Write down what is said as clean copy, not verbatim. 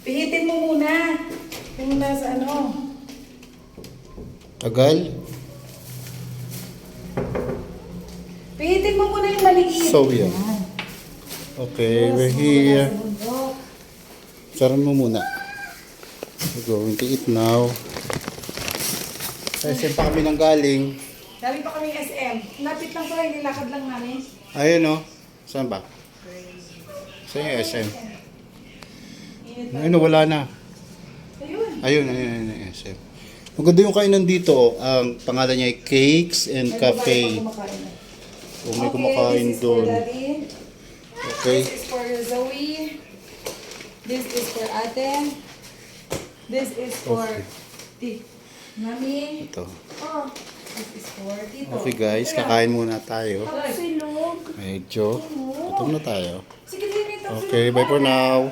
Pihitin mo muna. Yung nasa ano. Tagal? Pihitin mo muna yung maliit. So, yan. Okay, we're here. Saran mo muna. We're going to eat now. Kasi pa kami nang galing. Galing pa kami SM. Lapit lang pala, nilakad lang namin. Ayun o. Saan ba? Saan yung SM? Ayun o, wala na. Ayun. Ayun yung SM. Maganda yung kainan dito. Ang pangalan niya ay Cakes and Cafe. Kung may kumakain this is doon. for Daddy. Okay. This is for Zoe. This is for Ate. This is for Mami. Ito. Oh, this is for Tito. Okay guys, kakain muna tayo. Silog. Medyo. Gutom na tayo. Sige, din ito. Okay, bye for now.